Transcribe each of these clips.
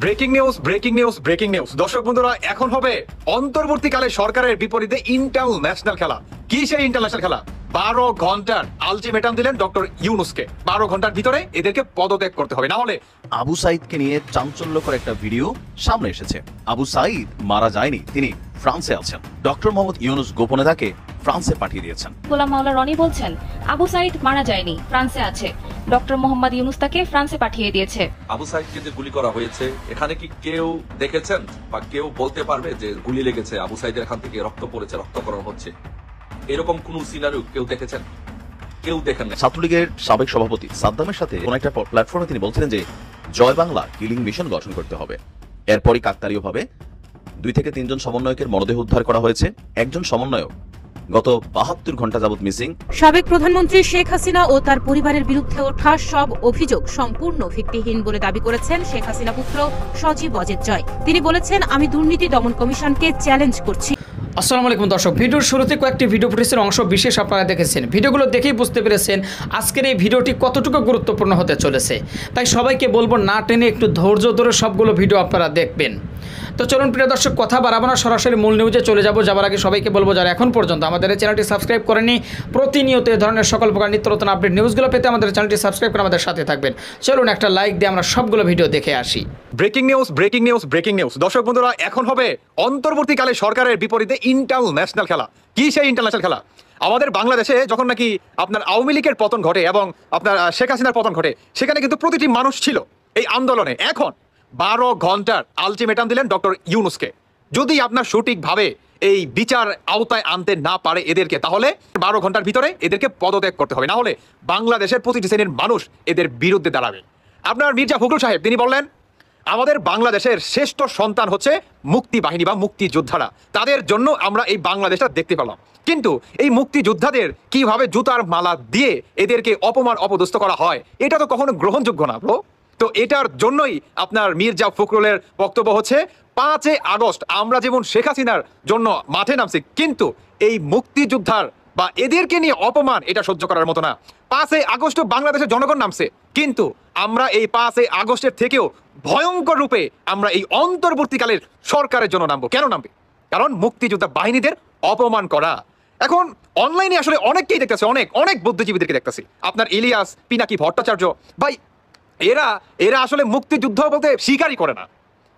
Breaking news breaking news breaking news দর্শক বন্ধুরা, এখন হবে অন্তর্বর্তীকালে সরকারের বিপরীতে ইন্টারন্যাশনাল খেলা। কি সেই ইন্টারন্যাশনাল খেলা? 12 ঘন্টার আলটিমেটাম দিলেন ডক্টর ইউনূসকে। 12 ঘন্টার ভিতরে এদেরকে পদত্যাগ করতে হবে, না হলে আবু সাইদকে নিয়ে চাঞ্চল্যকর একটা ভিডিও সামনে এসেছে। আবু সাইদ মারা যায়নি, তিনি ফ্রান্সে আছেন। ডক্টর মোহাম্মদ ইউনূস গোপনে তাকে ফ্রান্সে পাঠিয়ে দিয়েছেন। গোলাম মাওলা রনি বলছেন, আবু সাইদ মারা যায়নি, ফ্রান্সে আছে। ডক্টর মোহাম্মদ ইউনূস তাকে ফ্রান্সে পাঠিয়ে দিয়েছে। আবু সাইদকে যে গুলি করা হয়েছে, এখানে কি কেউ দেখেছেন বা কেউ বলতে পারবে যে গুলি লেগেছে, আবু সাইদের এখান থেকে রক্ত পড়েছে, রক্তকরণ হচ্ছে? এরকম কোন সিনারিও কেউ দেখেছেন? কেউ দেখেন না। ছাত্রলীগের সাবেক সভাপতি সাদ্দামের সাথে কোন একটা প্ল্যাটফর্মে তিনি বলছিলেন যে জয় বাংলা কিলিং মিশন গঠন করতে হবে। এরপরই কাকতালীয়ভাবে 2 থেকে 3 জন সমন্বয়কের মরদেহ উদ্ধার করা হয়েছে। একজন সমন্বয়ক গত 72 ঘন্টা যাবৎ মিসিং। সাবেক প্রধানমন্ত্রী শেখ হাসিনা ও তার পরিবারের বিরুদ্ধে ওঠা সব অভিযোগ সম্পূর্ণ ভিত্তিহীন বলে দাবি করেছেন শেখ হাসিনা পুত্র সজীব অজিত জয়। তিনি বলেছেন, আমি দুর্নীতি দমন কমিশনকে চ্যালেঞ্জ করছি। আসসালামু আলাইকুম দর্শক, ভিডিওর শুরুতে কয়েকটি ভিডিও ফুটেজের অংশ বিশেষ আপনারা দেখেছেন। ভিডিওগুলো দেখেই বুঝতে পেরেছেন আজকের এই ভিডিওটি কতটুকু গুরুত্বপূর্ণ হতে চলেছে। তাই সবাইকে বলবো না টেনে একটু ধৈর্য ধরে সবগুলো ভিডিও আপনারা দেখবেন। তো চলুন প্রিয় দর্শক, কথা বাড়াবো না, সরাসরি মূল নিউজে চলে যাবার আগে সবাইকে বলবো যারা এখন পর্যন্ত আমাদের এই চ্যানেলটি সাবস্ক্রাইব করেনি, প্রতিনিয়ত এই ধরনের সকল প্রকার নিত্য নতুন আপডেট নিউজগুলো পেতে আমাদের চ্যানেলটি সাবস্ক্রাইব করে আমাদের সাথে থাকবেন। চলুন একটা লাইক দিয়ে আমরা সবগুলো ভিডিও দেখে আসি। Breaking news breaking news breaking news দর্শক বন্ধুরা, এখন হবে অন্তর্বর্তীকালে সরকারের বিপরীতে ইন্টারন্যাশনাল খেলা। কি সেই ইন্টারন্যাশনাল খেলা? আমাদের বাংলাদেশে যখন নাকি আপনার আওয়ামী লীগের পতন ঘটে এবং আপনার শেখ হাসিনার পতন ঘটে, সেখানে কিন্তু প্রতিটি মানুষ ছিল এই আন্দোলনে। এখন 12 ঘন্টার আলটিমেটাম দিলেন ডক্টর ইউনূসকে। যদি আপনার সঠিকভাবে এই বিচার আওতায় আনতে না পারে এদেরকে, তাহলে 12 ঘন্টার ভিতরে এদেরকে পদত্যাগ করতে হবে, না হলে বাংলাদেশের প্রতিটি শ্রেণীর মানুষ এদের বিরুদ্ধে দাঁড়াবে। আপনার মির্জা ফখরুল সাহেব তিনি বললেন, আমাদের বাংলাদেশের শ্রেষ্ঠ সন্তান হচ্ছে মুক্তি বাহিনী বা মুক্তিযোদ্ধারা, তাদের জন্য আমরা এই বাংলাদেশটা দেখতে পেলাম। কিন্তু এই মুক্তিযোদ্ধাদের কিভাবে জুতার মালা দিয়ে এদেরকে অপমান অপদস্থ করা হয়, এটা তো কখনো গ্রহণযোগ্য না ব্রো। তো এটার জন্যই আপনার মির্জা ফখরুলের বক্তব্য হচ্ছে 5 আগস্ট আমরা যেমন শেখ হাসিনার জন্য মাঠে নামছি, কিন্তু এই মুক্তিযোদ্ধার বা এদেরকে নিয়ে অপমান এটা সহ্য করার মতো না। 5 আগস্ট বাংলাদেশের জনগণ নামছে, কিন্তু আমরা এই 5 আগস্টের থেকেও ভয়ঙ্কর রূপে আমরা এই অন্তর্বর্তীকালের সরকারের জন্য নামবো। কেন নামবে? কারণ মুক্তিযোদ্ধা বাহিনীদের অপমান করা। এখন অনলাইনে আসলে অনেককেই দেখতেছে, অনেক অনেক বুদ্ধিজীবীদেরকে দেখতেছি, আপনার ইলিয়াস, পিনাকি ভট্টাচার্য ভাই, এরা আসলে মুক্তিযুদ্ধ বলতে স্বীকারই করে না,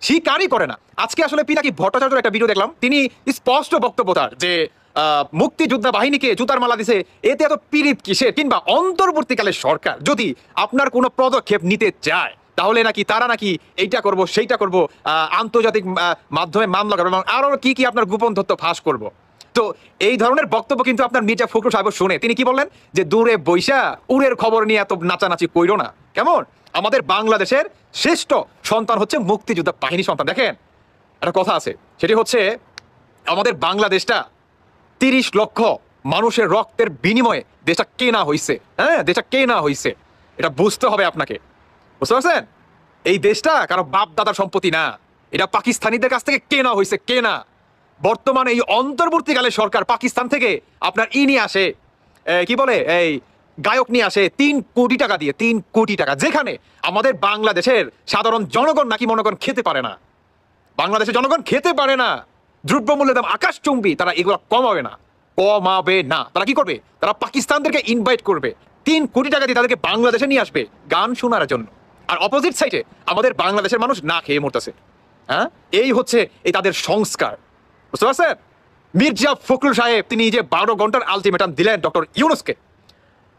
স্বীকারই করে না। আজকে আসলে পিনাকি ভট্টাচার্যের একটা ভিডিও দেখলাম, তিনি স্পষ্ট বক্তব্য তার যে মুক্তিযোদ্ধা বাহিনীকে জুতার মালা দিছে, এতে এত পীড়িত কিসের? কিংবা অন্তর্বর্তীকালে সরকার যদি আপনার কোনো পদক্ষেপ নিতে চায়, তাহলে নাকি তারা নাকি এইটা করব সেইটা করব, আন্তর্জাতিক মাধ্যমে মামলা করবো এবং আরো কি কি আপনার গোপন তথ্য ফাঁস করব। তো এই ধরনের বক্তব্য কিন্তু আপনার মির্জা ফখরুল সাহেব শুনে তিনি কি বললেন, যে দূরে বৈশা উড়ের খবর নিয়ে এত নাচানাচি কইরো না। কেমন? আমাদের বাংলাদেশের শ্রেষ্ঠ সন্তান হচ্ছে মুক্তিযোদ্ধা বাহিনী সন্তান। দেখেন, একটা কথা আছে, সেটি হচ্ছে আমাদের বাংলাদেশটা 30 লক্ষ মানুষের রক্তের বিনিময়ে দেশটা কেনা হয়েছে। হ্যাঁ, দেশটা কেনা হয়েছে, এটা বুঝতে হবে আপনাকে, বুঝতে পারছেন? এই দেশটা কারো বাপ দাদার সম্পত্তি না, এটা পাকিস্তানিদের কাছ থেকে কেনা হয়েছে, কেনা। বর্তমানে এই অন্তর্বর্তীকালে সরকার পাকিস্তান থেকে আপনার নিয়ে আসে, কি বলে, এই গায়ক নিয়ে আসে 3 কোটি টাকা দিয়ে, 3 কোটি টাকা, যেখানে আমাদের বাংলাদেশের সাধারণ জনগণ নাকি মনে করেন খেতে পারে না। বাংলাদেশের জনগণ খেতে পারে না, দ্রব্যমূল্যের দাম আকাশচুম্বী, তারা এগুলো কমাবে না, কমাবে না। তারা কি করবে? তারা পাকিস্তানদেরকে ইনভাইট করবে, 3 কোটি টাকা দিয়ে তাদেরকে বাংলাদেশে নিয়ে আসবে গান শোনার জন্য। আর অপোজিট সাইডে আমাদের বাংলাদেশের মানুষ না খেয়ে মরতেছে। হ্যাঁ, এই হচ্ছে এই তাদের সংস্কার, বুঝতে পারছেন? মির্জা ফখরুল সাহেব তিনি যে 12 ঘন্টার আলটিমেটাম দিলেন ডক্টর ইউনূসকে।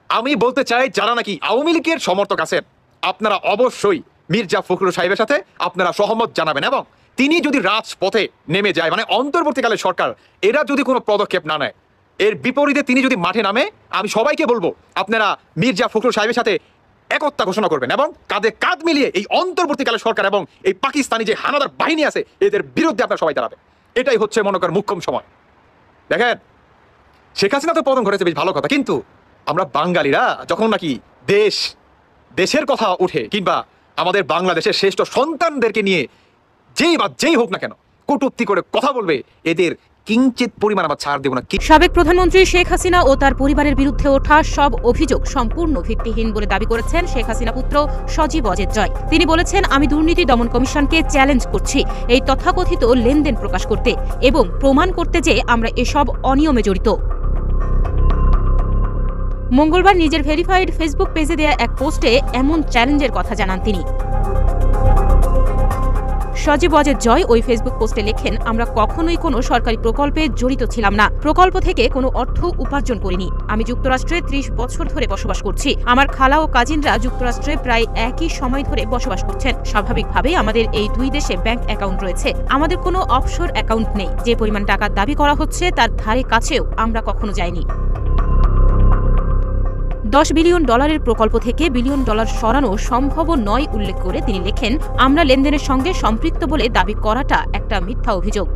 আমি বলতে চাই, যারা নাকি আওয়ামী লীগের সমর্থক আছেন, আপনারা অবশ্যই মির্জা ফখরুল সাহেবের সাথে আপনারা সহমত জানাবেন, এবং তিনি যদি রাজপথে নেমে যায়, মানে অন্তর্বর্তীকালে সরকার এরা যদি কোনো পদক্ষেপ না নেয়, এর বিপরীতে তিনি যদি মাঠে নামে, আমি সবাইকে বলবো আপনারা মির্জা ফখরুল সাহেবের সাথে একতা ঘোষণা করবেন এবং কাঁধে কাঁধ মিলিয়ে এই অন্তর্বর্তীকালে সরকার এবং এই পাকিস্তানি যে হানাদার বাহিনী আছে এদের বিরুদ্ধে আপনারা সবাই দাঁড়াবে। এটাই হচ্ছে মনে করেন মুখ্যম সময়। দেখেন, শেখ হাসিনা তো পতন ঘটেছে, বেশ ভালো কথা, কিন্তু আমরা বাঙালিরা যখন নাকি দেশের কথা উঠে, কিংবা আমাদের বাংলাদেশের শ্রেষ্ঠ সন্তানদেরকে নিয়ে যেই হোক না কেন কটূক্তি করে কথা বলবে, এদের কিঞ্চিত পরিমাণ আমরা ছাড় দেব না। সাবেক প্রধানমন্ত্রী শেখ হাসিনা ও তার পরিবারের বিরুদ্ধে ওঠা সব অভিযোগ সম্পূর্ণ ভিত্তিহীন বলে দাবি করেছেন শেখ হাসিনা পুত্র সজীব অজেদ জয়। তিনি বলেছেন, আমি দুর্নীতি দমন কমিশনকে চ্যালেঞ্জ করছি এই তথাকথিত লেনদেন প্রকাশ করতে এবং প্রমাণ করতে যে আমরা এসব অনিয়মে জড়িত। মঙ্গলবার নিজের ভেরিফাইড ফেসবুক পেজে দেয়া এক পোস্টে এমন চ্যালেঞ্জের কথা জানান তিনি। সজীব অজেদ জয় ওই ফেসবুক পোস্টে লেখেন, আমরা কখনোই কোনো সরকারি প্রকল্পে জড়িত ছিলাম না, প্রকল্প থেকে কোনো অর্থ উপার্জন করিনি। আমি যুক্তরাষ্ট্রে ৩০ বছর ধরে বসবাস করছি। আমার খালা ও কাজিনরা যুক্তরাষ্ট্রে প্রায় একই সময় ধরে বসবাস করছেন। স্বাভাবিকভাবেই আমাদের এই দুই দেশে ব্যাংক অ্যাকাউন্ট রয়েছে। আমাদের কোনো অফশোর অ্যাকাউন্ট নেই। যে পরিমাণ টাকা দাবি করা হচ্ছে তার ধারে কাছেও আমরা কখনো যাইনি। $10 বিলিয়ন প্রকল্প থেকে বিলিয়ন ডলার সরানো সম্ভব নয় উল্লেখ করে তিনি লেখেন, আমরা লেনদেনের সঙ্গে সম্পৃক্ত বলে দাবি করাটা একটা মিথ্যা অভিযোগ।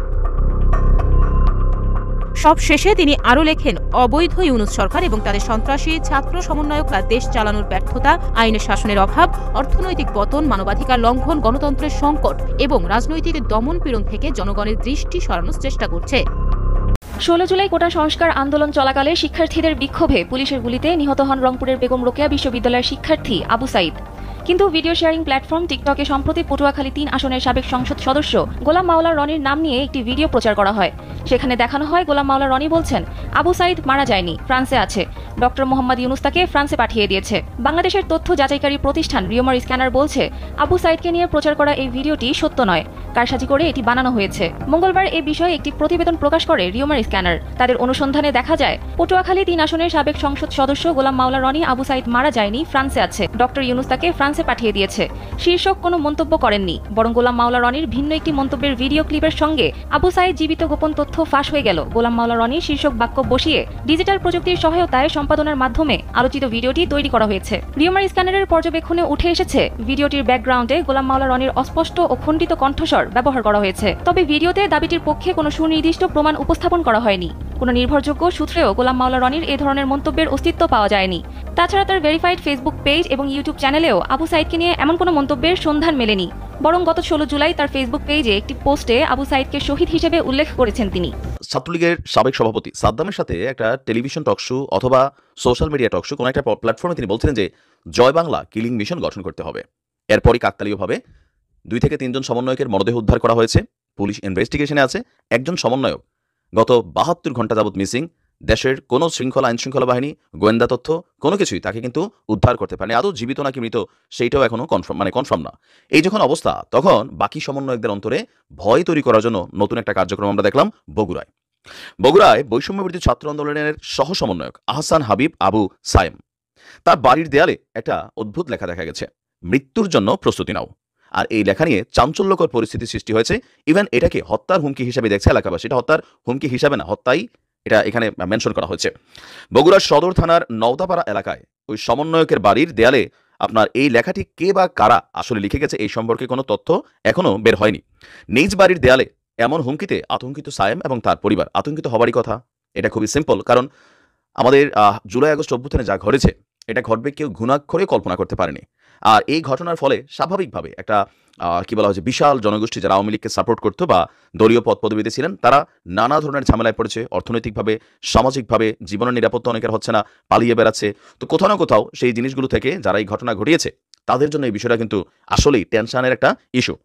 সব শেষে তিনি আরও লেখেন, অবৈধ ইউনূস সরকার এবং তাদের সন্ত্রাসী ছাত্র সমন্বয়করা দেশ চালানোর ব্যর্থতা, আইনের শাসনের অভাব, অর্থনৈতিক পতন, মানবাধিকার লঙ্ঘন, গণতন্ত্রের সংকট এবং রাজনৈতিক দমন পীড়ন থেকে জনগণের দৃষ্টি সরানোর চেষ্টা করছে। 16 জুলাই কোটা সংস্কার আন্দোলন চলাকালে শিক্ষার্থীদের বিক্ষোভে পুলিশের গুলিতে নিহত হন রংপুরের বেগম রোকেয়া বিশ্ববিদ্যালয়ের শিক্ষার্থী আবু সাইদ। কিন্তু ভিডিও শেয়ারিং প্ল্যাটফর্ম টিকটকে সম্প্রতি পটুয়াখালী 3 আসনের সাবেক সংসদ সদস্য গোলাম মাওলা রনির নাম নিয়ে একটি ভিডিও প্রচার করা হয়। সেখানে দেখানো হয় গোলাম মাওলা রনি বলছেন, আবু সাইদ মারা যায়নি, ফ্রান্সে আছে। ডক্টর মোহাম্মদ ইউনূস তাকে ফ্রান্সে পাঠিয়ে দিয়েছে। বাংলাদেশের তথ্য যাচাইকারী প্রতিষ্ঠান রিওমার স্ক্যানার বলছে, আবু সাইদকে নিয়ে প্রচার করা এই ভিডিওটি সত্য নয়, কারসাজি করে এটি বানানো হয়েছে। মঙ্গলবার এ বিষয়ে একটি প্রতিবেদন প্রকাশ করে রিওমার স্ক্যানার। তাদের অনুসন্ধানে দেখা যায়, পটুয়াখালী 3 আসনের সাবেক সংসদ সদস্য গোলাম মাওলা রনি আবু সাইদ মারা যায়নি, ফ্রান্সে আছে। ডক্টর ইউনূস তাকে ফ্রান্সে পাঠিয়ে দিয়েছে শীর্ষক কোনো মন্তব্য করেননি, বরং গোলাম মাওলা রনির ভিন্ন একটি মন্তব্যের ভিডিও ক্লিপের সঙ্গে আবু সাইদ জীবিত গোপন তথ্য ফাঁস হয়ে গেল। গোলাম মাওলা রনি শীর্ষক বাক্য বসিয়ে ডিজিটাল প্রযুক্তির সহায়তায় সম্পাদনার মাধ্যমে আলোচিত ভিডিওটি তৈরি করা হয়েছে। রিওমার স্ক্যানারের পর্যবেক্ষণে উঠে এসেছে, ভিডিওটির ব্যাকগ্রাউন্ডে গোলাম মাওলা রনির অস্পষ্ট ও খণ্ডিত কণ্ঠস্বর ব্যবহার করা হয়েছে। তবে ভিডিওতে দাবিটির পক্ষে কোনো সুনির্দিষ্ট প্রমাণ উপস্থাপন করা হয়নি। কোনো নির্ভরযোগ্য সূত্রেও গোলাম মাওলা রনির এ ধরনের মন্তব্যের অস্তিত্ব পাওয়া যায়নি। তাছাড়া তার ভেরিফাইড ফেসবুক পেজ এবং ইউটিউব চ্যানেলেও আবু সাইদকে নিয়ে এমন কোনো মন্তব্যের সন্ধান মেলেনি। বরং গত 16 জুলাই তার ফেসবুক পেজে একটি পোস্টে আবু সাইদকে শহীদ হিসেবে উল্লেখ করেছেন তিনি। ছাত্রলীগের সাবেক সভাপতি সাদ্দামের সাথে একটা টেলিভিশন টক শো অথবা সোশ্যাল মিডিয়া টক শো কোনো একটা প্ল্যাটফর্মে তিনি বলছিলেন যে জয় বাংলা কিলিং মিশন গঠন করতে হবে। এরপরই কাকতালীয়ভাবে 2 থেকে 3 জন সমন্বয়কের মরদেহ উদ্ধার করা হয়েছে। পুলিশ ইনভেস্টিগেশনে আছে। একজন সমন্বয়ক গত 72 ঘন্টা যাবৎ মিসিং। দেশের কোনো আইন শৃঙ্খলা বাহিনী, গোয়েন্দা তথ্য কোনো কিছুই তাকে কিন্তু উদ্ধার করতে পারেনি। আদৌ জীবিত নাকি মৃত সেইটাও এখনো কনফার্ম না। এই যখন অবস্থা, তখন বাকি সমন্বয়কদের অন্তরে ভয় তৈরি করার জন্য নতুন একটা কার্যক্রম আমরা দেখলাম বগুড়ায় বৈষম্যবিরোধী ছাত্র আন্দোলনের সহ সমন্বয়ক আহসান হাবিব আবু সায়েম, তার বাড়ির দেয়ালে একটা অদ্ভুত লেখা দেখা গেছে, মৃত্যুর জন্য প্রস্তুতি নাও। আর এই লেখা নিয়ে চাঞ্চল্যকর পরিস্থিতি সৃষ্টি হয়েছে। ইভেন এটাকে হত্যার হুমকি হিসেবে দেখছে এলাকাবাসী। এটা হত্যার হুমকি হিসাবে না, হত্যাই এটা এখানে মেনশন করা হয়েছে। বগুড়ার সদর থানার নওদাপাড়া এলাকায় ওই সমন্বয়কের বাড়ির দেয়ালে আপনার এই লেখাটি কে বা কারা আসলে লিখে গেছে এই সম্পর্কে কোনো তথ্য এখনো বের হয়নি। নিজ বাড়ির দেয়ালে এমন হুমকিতে আতঙ্কিত সায়েম এবং তার পরিবার। আতঙ্কিত হবারই কথা, এটা খুবই সিম্পল। কারণ আমাদের জুলাই আগস্ট অভ্যুত্থানে যা ঘটেছে, এটা ঘটবে কেউ ঘুণাক্ষরে কল্পনা করতে পারেনি। আর এই ঘটনার ফলে স্বাভাবিকভাবে একটা কি বলা হয়েছে, বিশাল জনগোষ্ঠী যারা আওয়ামী লীগকে সাপোর্ট করতো বা দলীয় পদ পদবিতে ছিলেন, তারা নানা ধরনের ঝামেলায় পড়েছে। অর্থনৈতিকভাবে, সামাজিকভাবে জীবনের নিরাপত্তা অনেকের হচ্ছে না, পালিয়ে বেড়াচ্ছে। তো কোথাও না কোথাও সেই জিনিসগুলো থেকে যারা এই ঘটনা ঘটিয়েছে, তাদের জন্য এই বিষয়টা কিন্তু আসলেই টেনশনের একটা ইস্যু।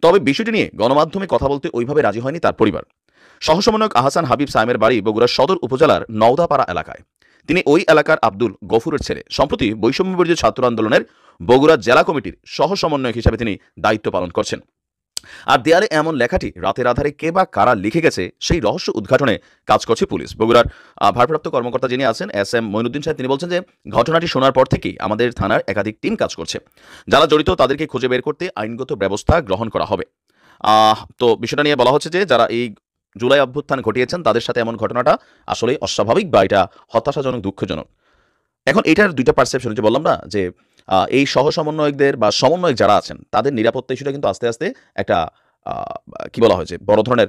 তবে বিষয়টি নিয়ে গণমাধ্যমে কথা বলতে ওইভাবে রাজি হয়নি তার পরিবার। সহসমন্বয়ক আহসান হাবিব সায়েমের বাড়ি বগুড়ার সদর উপজেলার নওদাপাড়া এলাকায়। তিনি ওই এলাকার আব্দুল গফুরের ছেলে। সম্প্রতি বৈষম্যবিরোধী ছাত্র আন্দোলনের বগুড়া জেলা কমিটির সহ সমন্বয়ক হিসেবে তিনি দায়িত্ব পালন করছেন। আর দেয়ালে এমন লেখাটি রাতের আধারে কে বা কারা লিখে গেছে সেই রহস্য উদ্ঘাটনে কাজ করছে পুলিশ। বগুড়ার ভারপ্রাপ্ত কর্মকর্তা যিনি আছেন SM মঈনুদ্দিন সাহেব, তিনি বলছেন যে ঘটনাটি শোনার পর থেকেই আমাদের থানার একাধিক টিম কাজ করছে। যারা জড়িত তাদেরকে খুঁজে বের করতে আইনগত ব্যবস্থা গ্রহণ করা হবে। তো বিষয়টা নিয়ে বলা হচ্ছে যে যারা এই জুলাই অভ্যুত্থান ঘটিয়েছেন তাদের সাথে এমন ঘটনাটা আসলে অস্বাভাবিক বা এটা হতাশাজনক, দুঃখজনক। এখন এটার দুইটা পারসেপশন, যে বললাম না যে এই সহ সমন্বয়কদের বা সমন্বয়ক যারা আছেন তাদের নিরাপত্তা ইস্যুটা কিন্তু আস্তে আস্তে একটা কি বলা হয়েছে, বড় ধরনের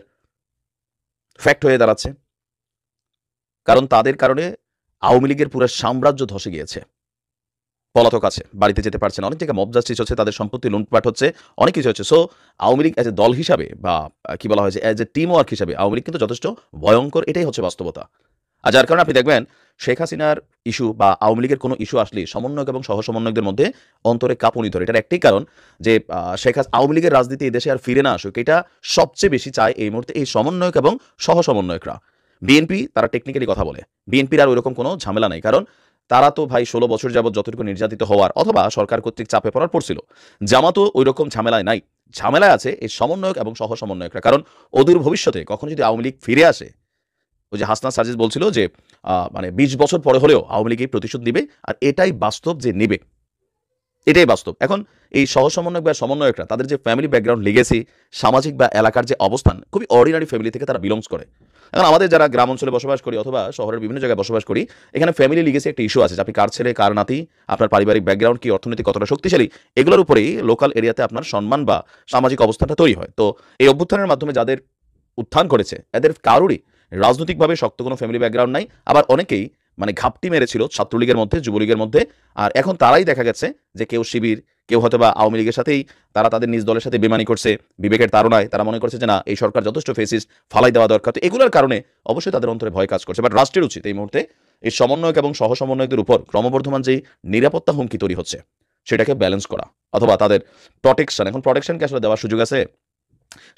ফ্যাক্ট হয়ে দাঁড়াচ্ছে। কারণ তাদের কারণে আওয়ামী লীগের পুরো সাম্রাজ্য ধসে গিয়েছে। পলাতক আছে, বাড়িতে যেতে পারছে না, অনেক জায়গায় মব জাস্টিস হচ্ছে, তাদের সম্পত্তি লুটপাট হচ্ছে, অনেক কিছু হচ্ছে। So Awami League as a দল হিসাবে বা কি বলা হয়েছে এজ এ টিম ওয়ার্ক হিসাবে আওয়ামী লীগ কিন্তু যথেষ্ট ভয়ঙ্কর, এটাই হচ্ছে বাস্তবতা। আর যার কারণে আপনি দেখবেন শেখ হাসিনার ইস্যু বা আওয়ামী লীগের কোনো ইস্যু আসলে সমন্বয়ক এবং সহ সমন্বয়কদের মধ্যে অন্তরে কাঁপুনি ধরে। এটার একটাই কারণ যে আওয়ামী লীগের রাজনীতি এই দেশে আর ফিরে না আসুক, এটা সবচেয়ে বেশি চায় এই মুহূর্তে এই সমন্বয়ক এবং সহ সমন্বয়করা। বিএনপি তারা টেকনিক্যালি কথা বলে, বিএনপির আর ওইরকম কোনো ঝামেলা নাই, কারণ তারা তো ভাই 16 বছর যাবত যতটুকু নির্যাতিত হওয়ার অথবা সরকার কর্তৃক চাপে পড়ার পড়ছিল। জামাতও ওই রকম ঝামেলায় নাই, ঝামেলায় আছে এই সমন্বয়ক এবং সহ সমন্বয়করা। কারণ অদূর ভবিষ্যতে কখন যদি আওয়ামী লীগ ফিরে আসে, ওই যে হাসনাত সাজিদ বলছিল যে মানে 20 বছর পরে হলেও আওয়ামী লীগ এই প্রতিশোধ নিবে, আর এটাই বাস্তব যে নেবে, এটাই বাস্তব। এখন এই সহ সমন্বয়ক বা সমন্বয়করা তাদের যে ফ্যামিলি ব্যাকগ্রাউন্ড, লিগেসি, সামাজিক বা এলাকার যে অবস্থান, খুবই অর্ডিনারি ফ্যামিলি থেকে তারা বিলংস করে। এখন আমাদের যারা গ্রাম অঞ্চলে বসবাস করি অথবা শহরের বিভিন্ন জায়গায় বসবাস করি, এখানে ফ্যামিলি লিগেসি একটা ইস্যু আছে যে আপনি কার ছেলে কার নাতি, আপনার পারিবারিক ব্যাকগ্রাউন্ড কি, অর্থনৈতিক কতটা শক্তিশালী, এগুলোর উপরেই লোকাল এরিয়াতে আপনার সম্মান বা সামাজিক অবস্থানটা তৈরি হয়। তো এই অভ্যুত্থানের মাধ্যমে যাদের উত্থান করেছে এদের কারোরই রাজনৈতিকভাবে শক্ত কোনো ফ্যামিলি ব্যাকগ্রাউন্ড নাই, আবার অনেকেই মানে ঘাপটি মেরেছিল ছাত্রলীগের মধ্যে, যুবলীগের মধ্যে, আর এখন তারাই দেখা গেছে যে কেউ শিবির, কেউ হয়তো বা আওয়ামী লীগের সাথেই তারা তাদের নিজ দলের সাথে বেমানি করছে, বিবেকের তাড়নায় তারা মনে করছে যে না এই সরকার যথেষ্ট ফেসিস্ট, ফালাই দেওয়া দরকার। তো এগুলোর কারণে অবশ্যই তাদের অন্তরে ভয় কাজ করছে। বাট রাষ্ট্রের উচিত এই মুহূর্তে এই সমন্বয়ক এবং সহ সমন্বয়কদের উপর ক্রমবর্ধমান যেই নিরাপত্তা হুমকি তৈরি হচ্ছে সেটাকে ব্যালেন্স করা, অথবা তাদের প্রটেকশন। এখন প্রটেকশনকে আসলে দেওয়ার সুযোগ আছে?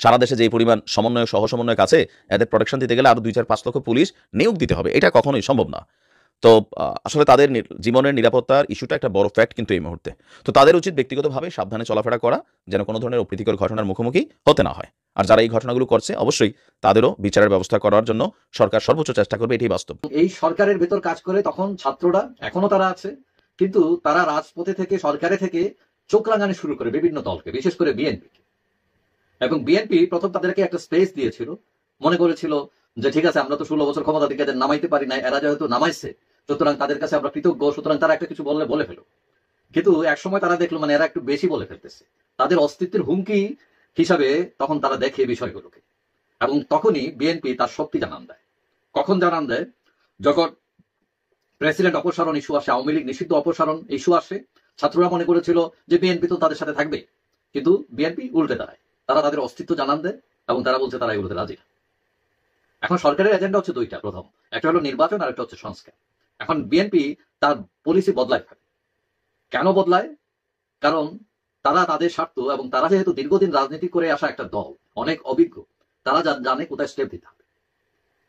সারা দেশে যে পরিমাণ সমন্বয়ক সহ সমন্বয়ক আছে, এদের প্রোটেকশন দিতে গেলে আরো 2-4-5 লক্ষ পুলিশ নিয়োগ দিতে হবে, এটা কখনোই সম্ভব না। তো আসলে তাদের জীবনের নিরাপত্তার ইস্যুটা একটা বড় ফ্যাক্ট কিন্তু এই মুহূর্তে। তো তাদের উচিত ব্যক্তিগতভাবে সাবধানে চলাফেরা করা, যেন কোনো ধরনের অপ্রীতিকর ঘটনার মুখোমুখি হতে না হয়। আর যারা এই ঘটনাগুলো করছে অবশ্যই তাদেরও বিচারের ব্যবস্থা করার জন্য সরকার সর্বোচ্চ চেষ্টা করবে, এটাই বাস্তব। এই সরকারের ভেতর কাজ করে তখন ছাত্ররা, এখনো তারা আছে, কিন্তু তারা রাজপথে থেকে, সরকারে থেকে চোখ রাঙানি শুরু করে বিভিন্ন দলকে, বিশেষ করে বিএনপি। এবং বিএনপি প্রথম তাদেরকে একটা স্পেস দিয়েছিল, মনে করেছিল যে ঠিক আছে আমরা তো 16 বছর ক্ষমতা থেকে এদের নামাইতে পারি না, এরা যেহেতু নামাইছে সুতরাং তাদের কাছে আমরা কৃতজ্ঞ, সুতরাং তারা একটা কিছু বলে ফেলো। কিন্তু এক সময় তারা দেখলো মানে এরা একটু বেশি বলে ফেলতেছে, তাদের অস্তিত্বের হুমকি হিসাবে তখন তারা দেখে বিষয়গুলোকে। এবং তখনই বিএনপি তার শক্তি জানান দেয়। কখন জানান দেয়? যখন প্রেসিডেন্ট অপসারণ ইস্যু আসে, আওয়ামী লীগ নিষিদ্ধ অপসারণ ইস্যু আসে, ছাত্ররা মনে করেছিল যে বিএনপি তো তাদের সাথে থাকবে, কিন্তু বিএনপি উল্টে দাঁড়ায়, তারা তাদের অস্তিত্ব জানান দেয় এবং তারা বলছে তারা এগুলোতে রাজি না। এখন সরকারের এজেন্ডা হচ্ছে দুইটা, প্রথম একটা হলো নির্বাচন আর একটা হচ্ছে সংস্কার। এখন বিএনপি তার পলিসি বদলায় ফেলে। কেন বদলায়? কারণ তারা তাদের স্বার্থ, এবং তারা যেহেতু দীর্ঘদিন রাজনীতি করে আসা একটা দল, অনেক অভিজ্ঞ, তারা জানে কোথায় স্টেপ দিতে হবে।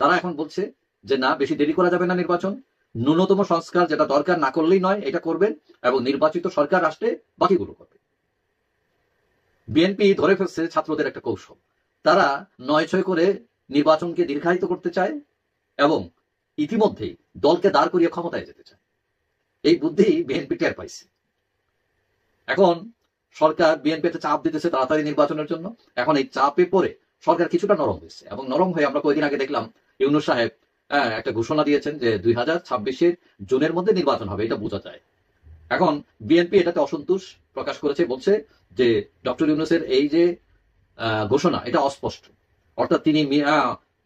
তারা এখন বলছে যে না, বেশি দেরি করা যাবে না, নির্বাচন, ন্যূনতম সংস্কার যেটা দরকার না করলেই নয় এটা করবেন, এবং নির্বাচিত সরকার আসলে বাকিগুলো করবে। বিএনপি ধরে ফেলছে ছাত্রদের একটা কৌশল, তারা 9-6 করে নির্বাচনকে দীর্ঘায়িত করতে চায় এবং ইতিমধ্যেই দলকে দাঁড় করিয়ে ক্ষমতায় যেতে চায়। এই বুদ্ধি বিএনপি টের পাইছে। এখন সরকার বিএনপি একটা চাপ দিতেছে তাড়াতাড়ি নির্বাচনের জন্য। এখন এই চাপে পড়ে সরকার কিছুটা নরম হয়েছে, এবং নরম হয়ে আমরা কয়েকদিন আগে দেখলাম ইউনূস সাহেব একটা ঘোষণা দিয়েছেন যে 2026-এর জুনের মধ্যে নির্বাচন হবে, এটা বোঝা যায়। এখন বিএনপি এটাতে অসন্তোষ প্রকাশ করেছে, বলছে যে ডক্টর ইউনূসের এই যে ঘোষণা এটা অস্পষ্ট, অর্থাৎ তিনি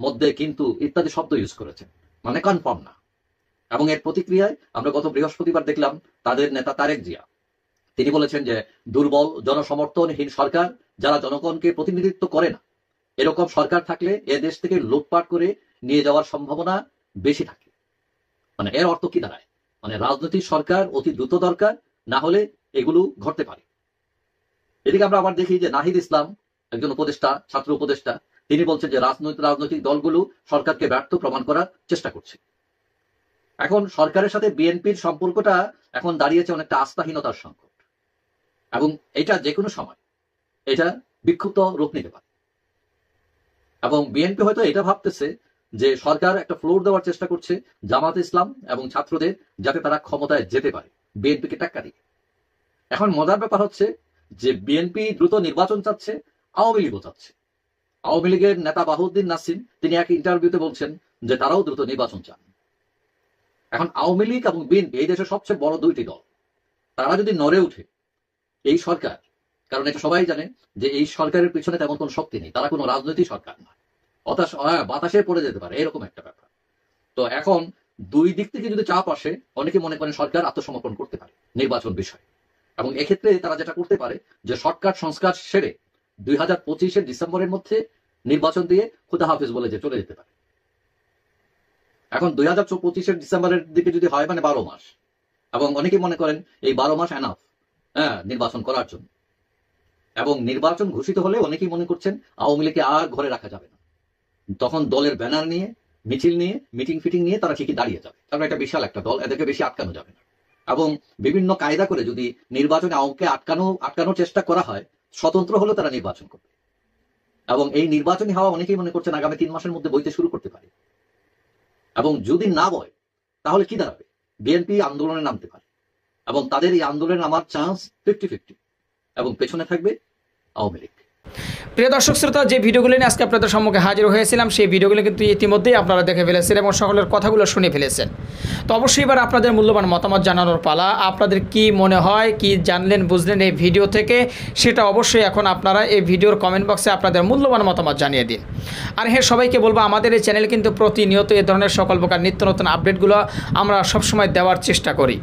মধ্যে কিন্তু ইত্যাদি শব্দ ইউজ করেছেন, মানে কনফার্ম না। এবং এর প্রতিক্রিয়ায় আমরা গত বৃহস্পতিবার দেখলাম তাদের নেতা তারেক জিয়া, তিনি বলেছেন যে দুর্বল, জনসমর্থনহীন সরকার, যারা জনগণকে প্রতিনিধিত্ব করে না, এরকম সরকার থাকলে এ দেশ থেকে লুটপাট করে নিয়ে যাওয়ার সম্ভাবনা বেশি থাকে। মানে এর অর্থ কি দাঁড়ায়? মানে রাজনৈতিক সরকার অতি দ্রুত দরকার, না হলে এগুলো ঘটতে পারে। এদিকে আমরা আবার দেখি যে নাহিদ ইসলাম, একজন উপদেষ্টা, ছাত্র উপদেষ্টা, তিনি বলছেন যে রাজনৈতিক দলগুলো সরকারকে ব্যর্থ প্রমাণ করার চেষ্টা করছে। এখন সরকারের সাথে বিএনপির সম্পর্কটা এখন দাঁড়িয়েছে অনেকটা আস্থাহীনতার সংকট, এবং এটা যে কোনো সময় এটা বিক্ষুব্ধ রূপ নিতে পারে। এবং বিএনপি হয়তো এটা ভাবতেছে যে সরকার একটা ফ্লোর দেওয়ার চেষ্টা করছে জামাত ইসলাম এবং ছাত্রদের, যাতে তারা ক্ষমতায় যেতে পারে বিএনপিকে টেক্কা দিয়ে। এখন মজার ব্যাপার হচ্ছে যে বিএনপি দ্রুত নির্বাচন চাচ্ছে, আওয়ামী লীগও চাচ্ছে। আওয়ামী লীগের নেতা বাহুদ্দিন নাসিম তিনি এক ইন্টারভিউতে বলছেন যে তারাও দ্রুত নির্বাচন চান। এখন আওয়ামী লীগ এবং বিএনপি এই দেশের সবচেয়ে বড় দুইটি দল, তারা যদি নড়ে উঠে এই সরকার, কারণ এটা সবাই জানে যে এই সরকারের পিছনে তেমন কোনো শক্তি নেই, তারা কোনো রাজনৈতিক সরকার না, বাতাসে পড়ে যেতে পারে এরকম একটা ব্যাপার। তো এখন দুই দিক থেকে যদি চাপ আসে, অনেকে মনে করেন সরকার আত্মসমর্পণ করতে পারে। নির্বাচন বিষয়। এবং এক্ষেত্রে তারা যেটা করতে পারে যে শর্টকাট সংস্কার সেরে 2025-এর ডিসেম্বরের মধ্যে নির্বাচন দিয়ে খুদা হাফিজ বলে যে চলে যেতে পারে। এখন 2025-এর ডিসেম্বরের দিকে যদি হয় মানে 12 মাস, এবং অনেকে মনে করেন এই 12 মাস এনাফ নির্বাচন করার জন্য। এবং নির্বাচন ঘোষিত হলে অনেকেই মনে করছেন আওয়ামী লীগকে আর ঘরে রাখা যাবে না, তখন দলের ব্যানার নিয়ে, মিছিল নিয়ে, মিটিং ফিটিং নিয়ে তারা ঠিকই দাঁড়িয়ে যাবে, কারণ এটা বিশাল একটা দল, এদেরকে বেশি আটকানো যাবে না। এবং বিভিন্ন কায়দা করে যদি নির্বাচনে আওয়ামীকে আটকানোর চেষ্টা করা হয়, স্বতন্ত্র হলেও তারা নির্বাচন করবে। এবং এই নির্বাচনী হাওয়া অনেকেই মনে করছেন আগামী 3 মাসের মধ্যে বইতে শুরু করতে পারে। এবং যদি না বয় তাহলে কি দাঁড়াবে? বিএনপি আন্দোলনে নামতে পারে, এবং তাদের এই আন্দোলনে নামার চান্স 50-50, এবং পেছনে থাকবে আওয়ামী লীগ। প্রিয় দর্শক শ্রোতা, যে ভিডিওগুলো নিয়ে আজকে আপনাদের সম্মুখে হাজির হয়েছিলাম সেই ভিডিওগুলো কিন্তু ইতিমধ্যেই আপনারা দেখে ফেলেছেন এবং সকলের কথাগুলো শুনে ফেলেছেন। তো অবশ্যই এবার আপনাদের মূল্যবান মতামত জানানোর পালা। আপনাদের কি মনে হয়, কি জানলেন বুঝলেন এই ভিডিও থেকে, সেটা অবশ্যই এখন আপনারা এই ভিডিওর কমেন্ট বক্সে আপনাদের মূল্যবান মতামত জানিয়ে দিন। আর হ্যাঁ, সবাইকে বলবো আমাদের এই চ্যানেল কিন্তু প্রতিনিয়ত এই ধরনের সকল প্রকার নিত্য নতুন আপডেটগুলো আমরা সবসময় দেওয়ার চেষ্টা করি।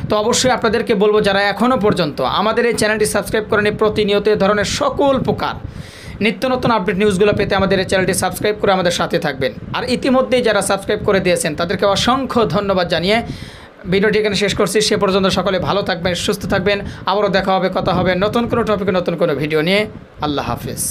তো অবশ্যই আপনাদেরকে বলবো যারা এখনও পর্যন্ত আমাদের এই চ্যানেলটি সাবস্ক্রাইব করেনি, প্রতিনিয়ত এই ধরনের সকল প্রকার নিত্য নতুন আপডেট নিউজগুলো পেতে আমাদের এই চ্যানেলটি সাবস্ক্রাইব করে আমাদের সাথে থাকবেন। আর ইতিমধ্যেই যারা সাবস্ক্রাইব করে দিয়েছেন তাদেরকে অসংখ্য ধন্যবাদ জানিয়ে ভিডিওটি এখানে শেষ করছি। সে পর্যন্ত সকলে ভালো থাকবেন, সুস্থ থাকবেন। আবারও দেখা হবে, কথা হবে নতুন কোনো টপিকে, নতুন কোনো ভিডিও নিয়ে। আল্লাহ হাফেজ।